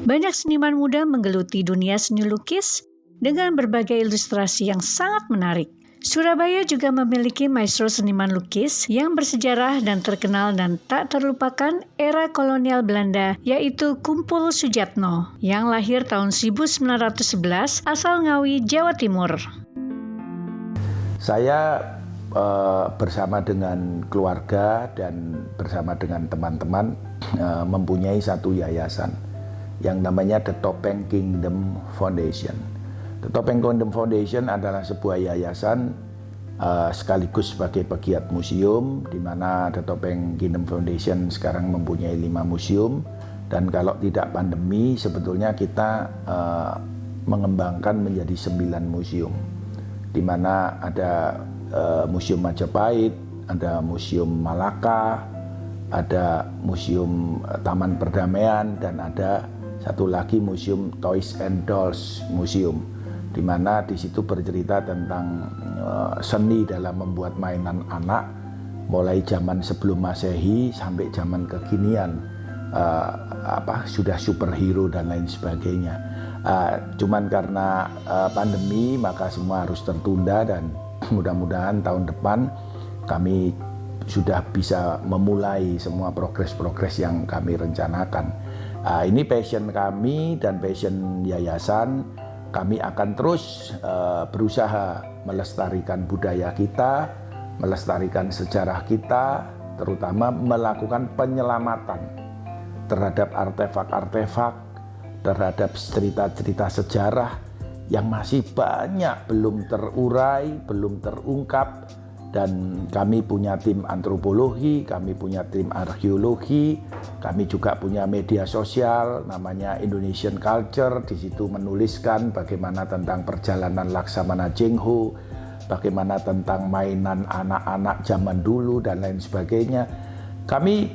Banyak seniman muda menggeluti dunia seni lukis dengan berbagai ilustrasi yang sangat menarik. Surabaya juga memiliki maestro seniman lukis yang bersejarah dan terkenal dan tak terlupakan era kolonial Belanda, yaitu Kumpul Sujatno, yang lahir tahun 1911 asal Ngawi, Jawa Timur. Saya bersama dengan keluarga dan bersama dengan teman-teman mempunyai satu yayasan yang namanya The Topeng Kingdom Foundation. The Topeng Kingdom Foundation adalah sebuah yayasan sekaligus sebagai pegiat museum, di mana The Topeng Kingdom Foundation sekarang mempunyai 5 museum, dan kalau tidak pandemi sebetulnya kita mengembangkan menjadi 9 museum, di mana ada Museum Majapahit, ada Museum Malaka, ada Museum Taman Perdamaian, dan ada satu lagi Museum Toys and Dolls Museum, di mana di situ bercerita tentang seni dalam membuat mainan anak, mulai zaman sebelum Masehi sampai zaman kekinian, sudah superhero dan lain sebagainya. Cuman karena pandemi maka semua harus tertunda, dan mudah-mudahan tahun depan kami sudah bisa memulai semua progres-progres yang kami rencanakan. Ini passion kami dan passion yayasan. Kami akan terus berusaha melestarikan budaya kita, melestarikan sejarah kita, terutama melakukan penyelamatan terhadap artefak-artefak, terhadap cerita-cerita sejarah yang masih banyak belum terurai, belum terungkap. Dan kami punya tim antropologi, kami punya tim arkeologi, kami juga punya media sosial namanya Indonesian Culture. Di situ menuliskan bagaimana tentang perjalanan Laksamana Cheng-ho, bagaimana tentang mainan anak-anak zaman dulu dan lain sebagainya. Kami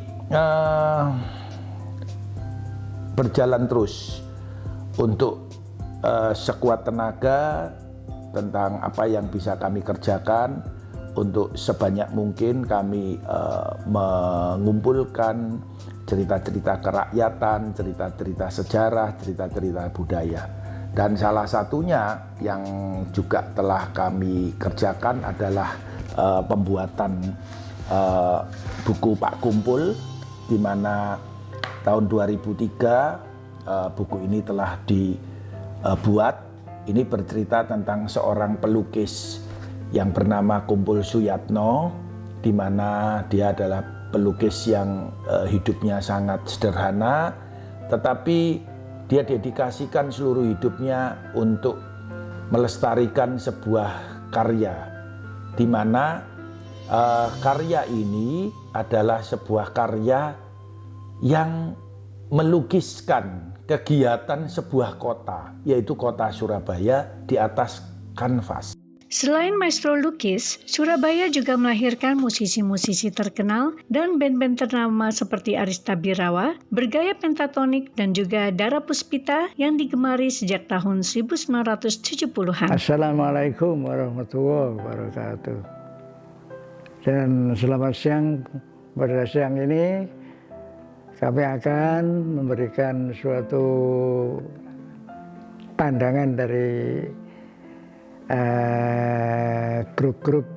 berjalan terus untuk sekuat tenaga tentang apa yang bisa kami kerjakan. Untuk sebanyak mungkin kami mengumpulkan cerita-cerita kerakyatan, cerita-cerita sejarah, cerita-cerita budaya. Dan salah satunya yang juga telah kami kerjakan adalah pembuatan buku Pak Kumpul, di mana tahun 2003 buku ini telah dibuat. Ini bercerita tentang seorang pelukis yang bernama Kumpul Sujatno, di mana dia adalah pelukis yang hidupnya sangat sederhana, tetapi dia dedikasikan seluruh hidupnya untuk melestarikan sebuah karya, di mana karya ini adalah sebuah karya yang melukiskan kegiatan sebuah kota, yaitu kota Surabaya di atas kanvas. Selain maestro lukis, Surabaya juga melahirkan musisi-musisi terkenal dan band-band ternama seperti Arista Birawa, bergaya pentatonik, dan juga Dara Puspita yang digemari sejak tahun 1970-an. Assalamualaikum warahmatullahi wabarakatuh. Dan selamat siang. Pada siang ini kami akan memberikan suatu pandangan dari grup-grup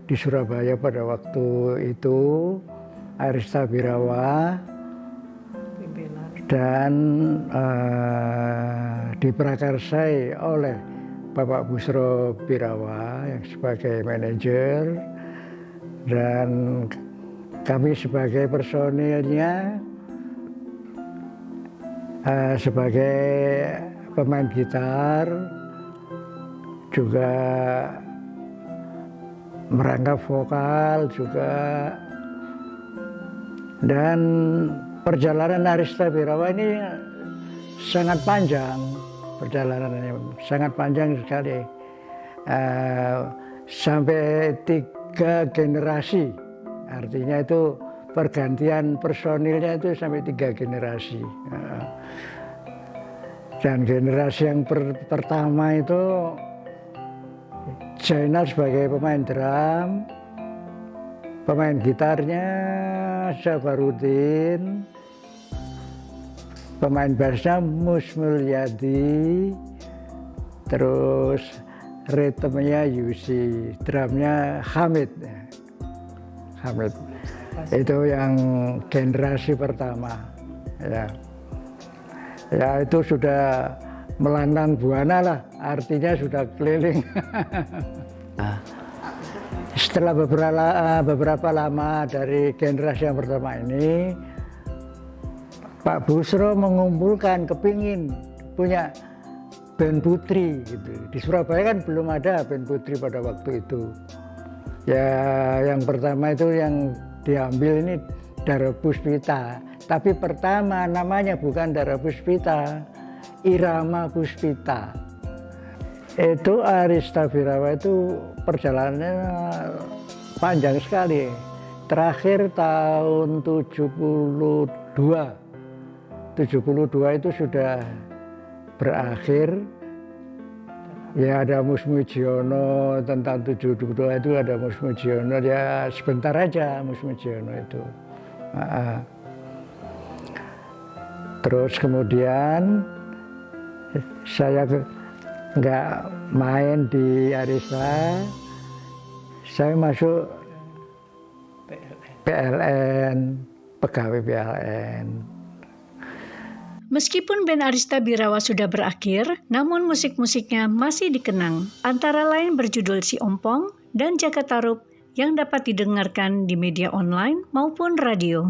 di Surabaya pada waktu itu, Arista Birawa, dan diprakarsai oleh Bapak Busro Birawa yang sebagai manajer, dan kami sebagai personilnya, sebagai pemain gitar, juga merangkap vokal juga. Dan perjalanan Arista Birawa ini sangat panjang, perjalanannya sangat panjang sekali, sampai 3 generasi, artinya itu pergantian personilnya itu sampai 3 generasi. Dan generasi yang pertama itu Zainal sebagai pemain drum, pemain gitarnya Jabarudin, pemain bassnya Mus Mulyadi, terus ritmenya Yusi, drumnya Hamid. Itu yang generasi pertama. Ya itu sudah melantang buana lah, artinya sudah keliling. Setelah beberapa lama dari generasi yang pertama ini, Pak Busro mengumpulkan, kepingin punya band putri gitu. Di Surabaya kan belum ada band putri pada waktu itu. Ya yang pertama itu yang diambil ini Dara Puspita. Tapi pertama namanya bukan Dara Puspita, Irama Puspita. Itu Arista Birawa itu perjalanannya panjang sekali. Terakhir tahun 72 itu sudah berakhir. Ya ada Mus Mujiono, tentang 72 itu ada Mus Mujiono, ya sebentar aja Mus Mujiono itu. Terus kemudian saya nggak main di Arista, saya masuk PLN, pegawai PLN. Meskipun band Arista Birawa sudah berakhir, namun musik-musiknya masih dikenang, antara lain berjudul Si Ompong dan Jaka Tarub yang dapat didengarkan di media online maupun radio.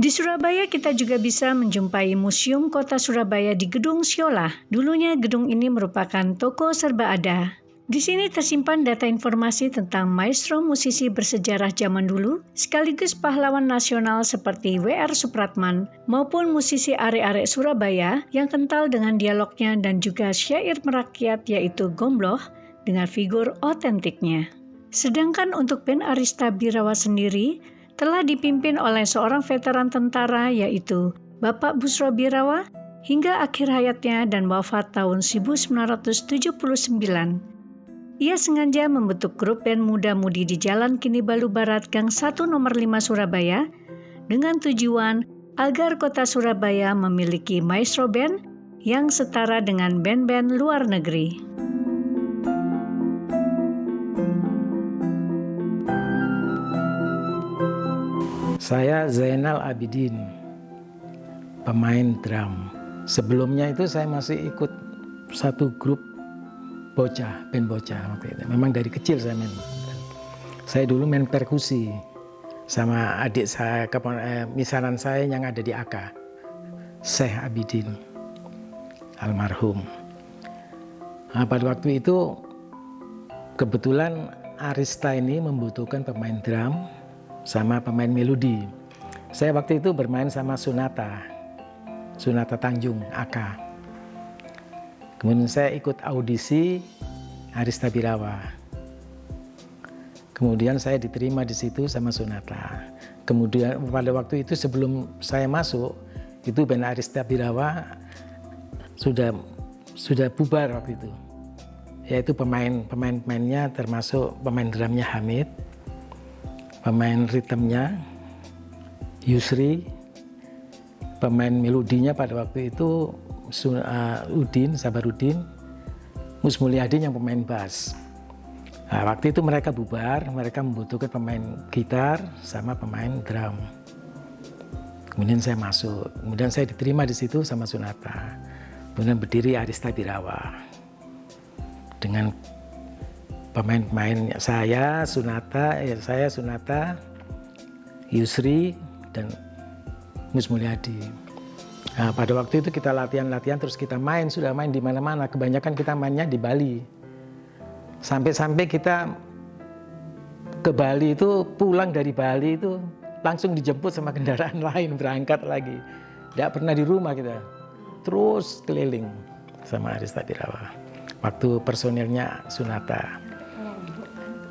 Di Surabaya kita juga bisa menjumpai Museum Kota Surabaya di Gedung Siola. Dulunya gedung ini merupakan toko serba ada. Di sini tersimpan data informasi tentang maestro musisi bersejarah zaman dulu, sekaligus pahlawan nasional seperti W.R. Supratman, maupun musisi arek-arek Surabaya yang kental dengan dialognya dan juga syair merakyat yaitu Gombloh dengan figur otentiknya. Sedangkan untuk band Arista Birawa sendiri, telah dipimpin oleh seorang veteran tentara yaitu Bapak Busro Birawa hingga akhir hayatnya dan wafat tahun 1979. Ia sengaja membentuk grup band muda-mudi di Jalan Kinibalu Barat Gang 1 Nomor 5 Surabaya dengan tujuan agar kota Surabaya memiliki maestro band yang setara dengan band-band luar negeri. Saya Zainal Abidin, pemain drum. Sebelumnya itu saya masih ikut satu grup bocah, band bocah waktu itu. Memang dari kecil saya main. Saya dulu main perkusi sama adik saya, misanan saya yang ada di AK, Syekh Abidin, almarhum. Nah, pada waktu itu kebetulan Arista ini membutuhkan pemain drum sama pemain melodi. Saya waktu itu bermain sama Sunata Tanjung, AK. Kemudian saya ikut audisi Arista Birawa. Kemudian saya diterima di situ sama Sunata. Kemudian pada waktu itu sebelum saya masuk, itu band Arista Birawa sudah bubar waktu itu. Yaitu pemain-pemainnya termasuk pemain drumnya Hamid, pemain ritmenya Yusri, pemain melodinya pada waktu itu Sabarudin, Mus Mulyadi yang pemain bass. Nah, waktu itu mereka bubar, mereka membutuhkan pemain gitar sama pemain drum. Kemudian saya masuk, kemudian saya diterima di situ sama Sunata. Kemudian berdiri Arista Birawa dengan pemain-pemain saya Sunata, Yusri dan Mus Mulyadi. Nah, pada waktu itu kita latihan terus kita sudah main di mana-mana. Kebanyakan kita mainnya di Bali. Sampai kita ke Bali itu, pulang dari Bali itu langsung dijemput sama kendaraan lain, berangkat lagi. Tidak pernah di rumah kita. Terus keliling sama Arista Birawa. Waktu personilnya Sunata.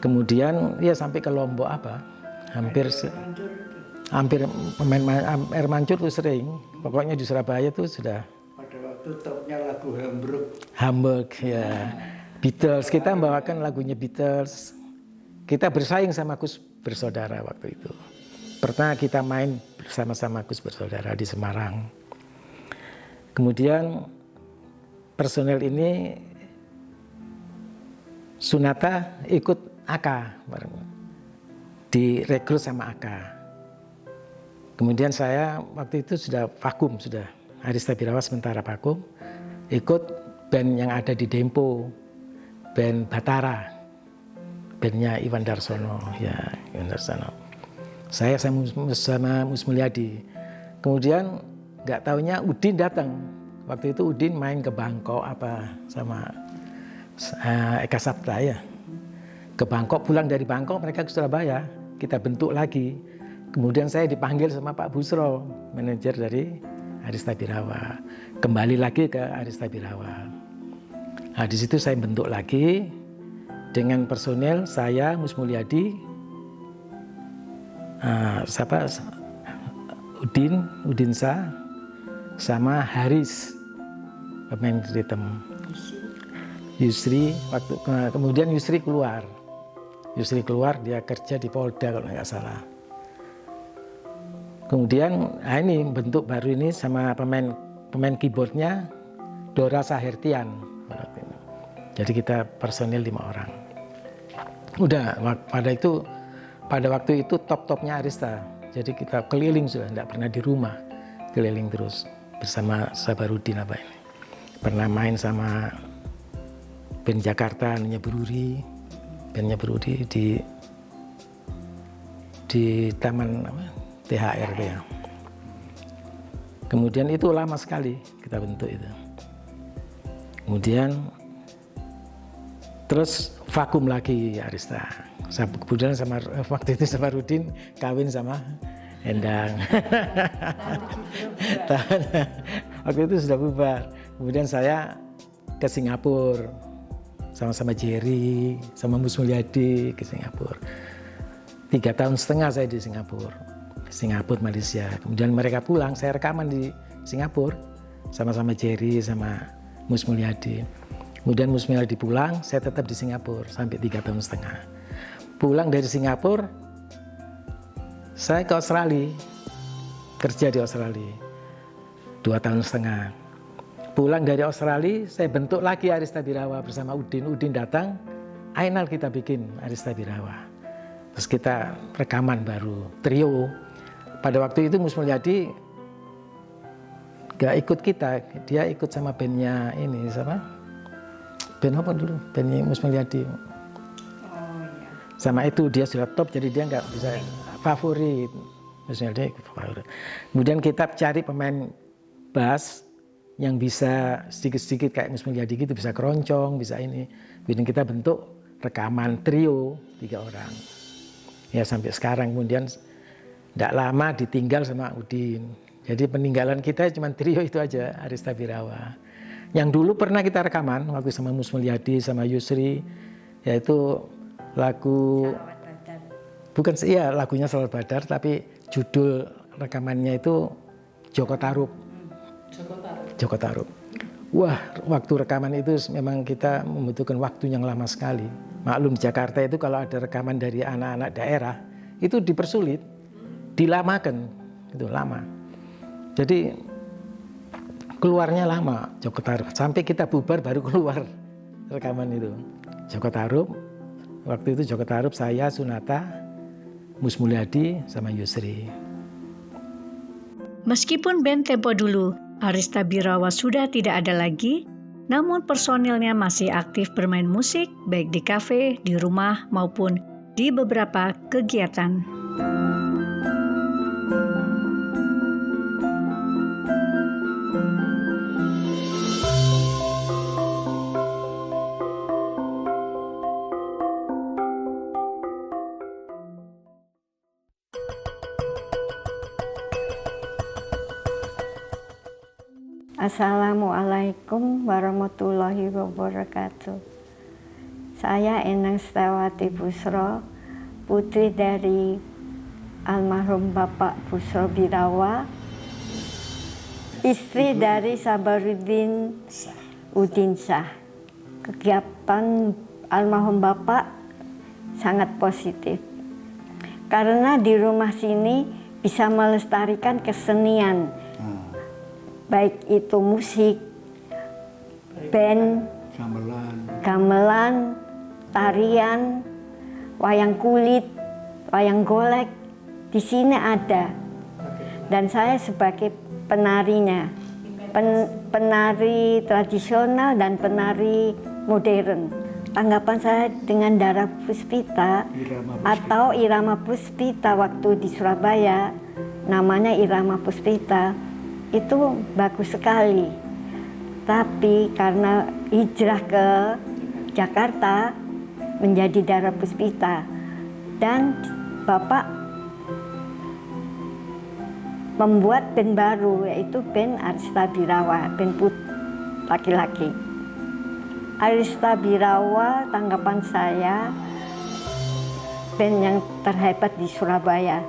Kemudian ya sampai ke Lombok hampir pemain air mancur tuh sering. Pokoknya di Surabaya tuh sudah. Pada waktu topnya lagu Hamburg ya. Beatles, kita membawakan lagunya Beatles. Kita bersaing sama Gus Bersaudara waktu itu. Pernah kita main bersama-sama Gus Bersaudara di Semarang. Kemudian personel ini Sunata ikut AK, direkrut sama AK. Kemudian saya waktu itu sudah vakum, sudah Arista Birawa sementara vakum, ikut band yang ada di Dempo, band Batara, bandnya Iwan Darsono, ya Iwan Darsono. Saya sama Mus Mulyadi. Kemudian nggak taunya Udin datang. Waktu itu Udin main ke Bangkok sama Eka Sapta ya. Ke Bangkok, pulang dari Bangkok mereka ke Surabaya. Kita bentuk lagi. Kemudian saya dipanggil sama Pak Busro, manajer dari Arista Birawa. Kembali lagi ke Arista Birawa. Nah, di situ saya bentuk lagi dengan personel saya, Mus Mulyadi, Udin Sa, sama Haris, pemain ritme. Yusri, kemudian Yusri keluar. Dia kerja di Polda kalau nggak salah. Kemudian ini bentuk baru ini sama pemain keyboardnya Dora Sahertian. Jadi kita personil 5 orang. Udah pada waktu itu top-topnya Arista. Jadi kita keliling sudah, tidak pernah di rumah, keliling terus bersama Sabarudin ini. Pernah main sama band Jakarta, bandnya Beruri di Taman THR ya. Kemudian itu lama sekali kita bentuk itu. Kemudian terus vakum lagi Arista. Kemudian waktu itu Sabarudin kawin sama Endang. Waktu itu sudah bubar. Kemudian saya ke Singapura sama Jerry, sama Mus Mulyadi ke Singapura. 3,5 tahun saya di Singapura, Malaysia. Kemudian mereka pulang, saya rekaman di Singapura sama Jerry, sama Mus Mulyadi. Kemudian Mus Mulyadi pulang, saya tetap di Singapura sampai 3,5 tahun. Pulang dari Singapura, saya ke Australia, kerja di Australia 2,5 tahun. Pulang dari Australia, saya bentuk lagi Arista Birawa bersama Udin. Udin datang, Ainal kita bikin Arista Birawa. Terus kita rekaman baru, trio. Pada waktu itu Mus Mulyadi gak ikut kita, dia ikut sama bandnya ini, sama band apa dulu? Bandnya Mus Mulyadi. Sama itu dia sudah top, jadi dia nggak bisa favorit. Mus Mulyadi favorit. Kemudian kita cari pemain bass yang bisa sedikit-sedikit kayak Mus Mulyadi gitu, bisa keroncong, bisa ini. Kemudian kita bentuk rekaman trio 3 orang. Ya sampai sekarang. Kemudian tidak lama ditinggal sama Udin. Jadi peninggalan kita cuma trio itu aja, Arista Birawa. Yang dulu pernah kita rekaman waktu sama Mus Mulyadi, sama Yusri, yaitu lagu bukan iya lagunya Salawat Badar, tapi judul rekamannya itu Joko Tarub. Joko Tarub. Wah, waktu rekaman itu memang kita membutuhkan waktu yang lama sekali. Maklum Jakarta itu kalau ada rekaman dari anak-anak daerah itu dipersulit, dilamakan, itu lama. Jadi keluarnya lama Joko Tarub. Sampai kita bubar baru keluar rekaman itu. Joko Tarub. Waktu itu Joko Tarub, saya, Sunata, Mus Mulyadi, sama Yusri. Meskipun band Tempo dulu, Arista Birawa sudah tidak ada lagi, namun personilnya masih aktif bermain musik, baik di kafe, di rumah, maupun di beberapa kegiatan. Assalamualaikum warahmatullahi wabarakatuh. Saya Enang Setiawati Busro, putri dari almarhum Bapak Busro Birawa, istri dari Sabaruddin Udinsah. Kegiatan almarhum Bapak sangat positif. Karena di rumah sini bisa melestarikan kesenian, baik itu musik, band, gamelan, tarian, wayang kulit, wayang golek, di sini ada. Dan saya sebagai penarinya, penari tradisional dan penari modern. Tanggapan saya dengan Dara Puspita atau Irama Puspita waktu di Surabaya, namanya Irama Puspita, itu bagus sekali. Tapi karena hijrah ke Jakarta menjadi Dara Puspita, dan Bapak membuat band baru, yaitu band Arista Birawa, band laki-laki. Arista Birawa, tanggapan saya, band yang terhebat di Surabaya.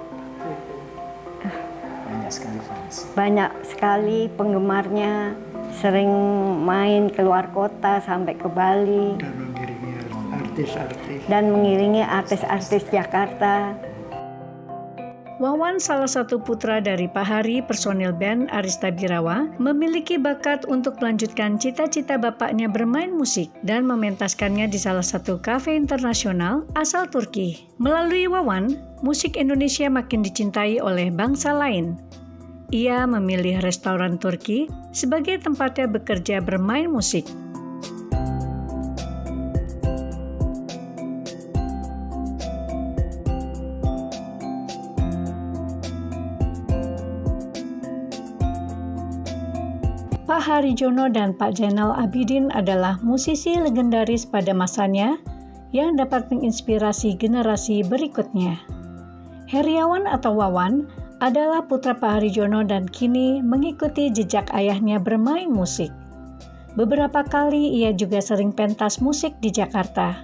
Banyak sekali fans. Banyak sekali penggemarnya, sering main keluar kota sampai ke Bali. Dan mengiringi artis-artis Jakarta. Wawan, salah satu putra dari Pak Hari, personil band Arista Birawa, memiliki bakat untuk melanjutkan cita-cita bapaknya bermain musik dan mementaskannya di salah satu kafe internasional asal Turki. Melalui Wawan, musik Indonesia makin dicintai oleh bangsa lain. Ia memilih restoran Turki sebagai tempatnya bekerja bermain musik. Pak Harijono dan Pak Zainal Abidin adalah musisi legendaris pada masanya yang dapat menginspirasi generasi berikutnya. Heriawan atau Wawan adalah putra Pak Harijono dan kini mengikuti jejak ayahnya bermain musik. Beberapa kali ia juga sering pentas musik di Jakarta.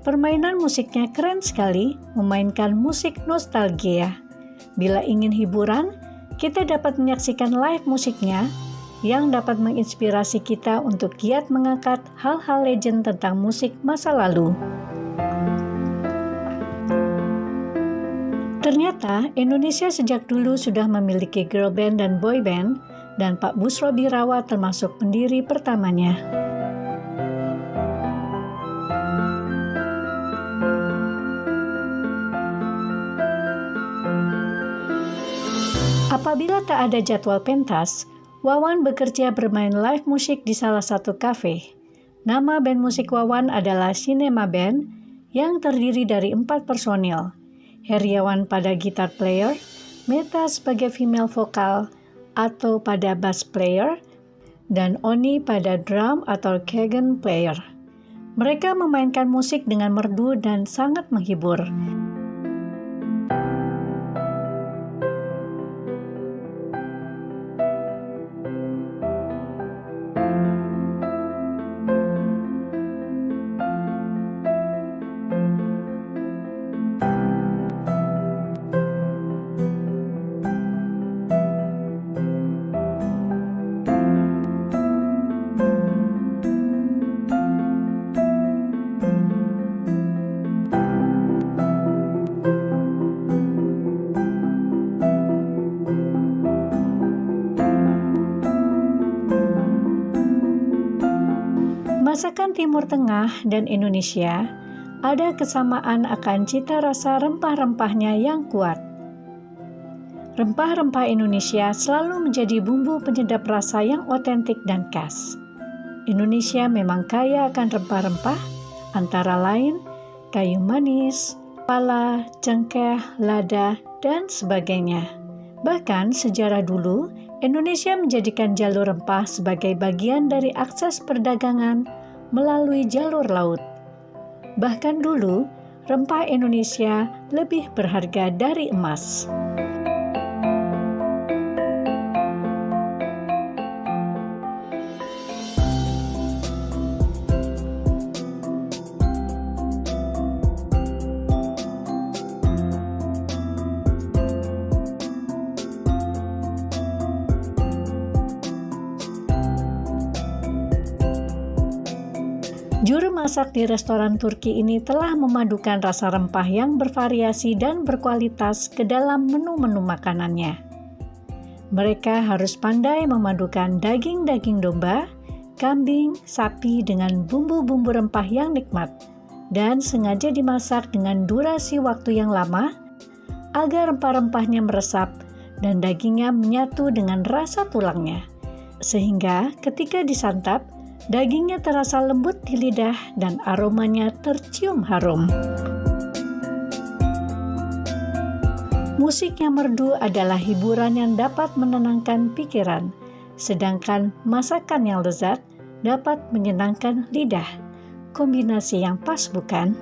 Permainan musiknya keren sekali, memainkan musik nostalgia. Bila ingin hiburan, kita dapat menyaksikan live musiknya yang dapat menginspirasi kita untuk giat mengangkat hal-hal legend tentang musik masa lalu. Ternyata Indonesia sejak dulu sudah memiliki girl band dan boy band, dan Pak Busro Birawa termasuk pendiri pertamanya. Apabila tak ada jadwal pentas, Wawan bekerja bermain live musik di salah satu kafe. Nama band musik Wawan adalah Cinema Band yang terdiri dari 4 personil. Heriawan pada gitar player, Meta sebagai female vokal atau pada bass player, dan Oni pada drum atau kegen player. Mereka memainkan musik dengan merdu dan sangat menghibur. Masakan Timur Tengah dan Indonesia ada kesamaan akan cita rasa rempah-rempahnya yang kuat. Rempah-rempah Indonesia selalu menjadi bumbu penyedap rasa yang otentik dan khas. Indonesia memang kaya akan rempah-rempah, antara lain kayu manis, pala, cengkeh, lada, dan sebagainya. Bahkan sejarah dulu, Indonesia menjadikan jalur rempah sebagai bagian dari akses perdagangan melalui jalur laut. Bahkan dulu, rempah Indonesia lebih berharga dari emas. Juru masak di restoran Turki ini telah memadukan rasa rempah yang bervariasi dan berkualitas ke dalam menu-menu makanannya. Mereka harus pandai memadukan daging-daging domba, kambing, sapi dengan bumbu-bumbu rempah yang nikmat, dan sengaja dimasak dengan durasi waktu yang lama agar rempah-rempahnya meresap dan dagingnya menyatu dengan rasa tulangnya. Sehingga ketika disantap, dagingnya terasa lembut di lidah dan aromanya tercium harum. Musik yang merdu adalah hiburan yang dapat menenangkan pikiran, sedangkan masakan yang lezat dapat menyenangkan lidah. Kombinasi yang pas, bukan?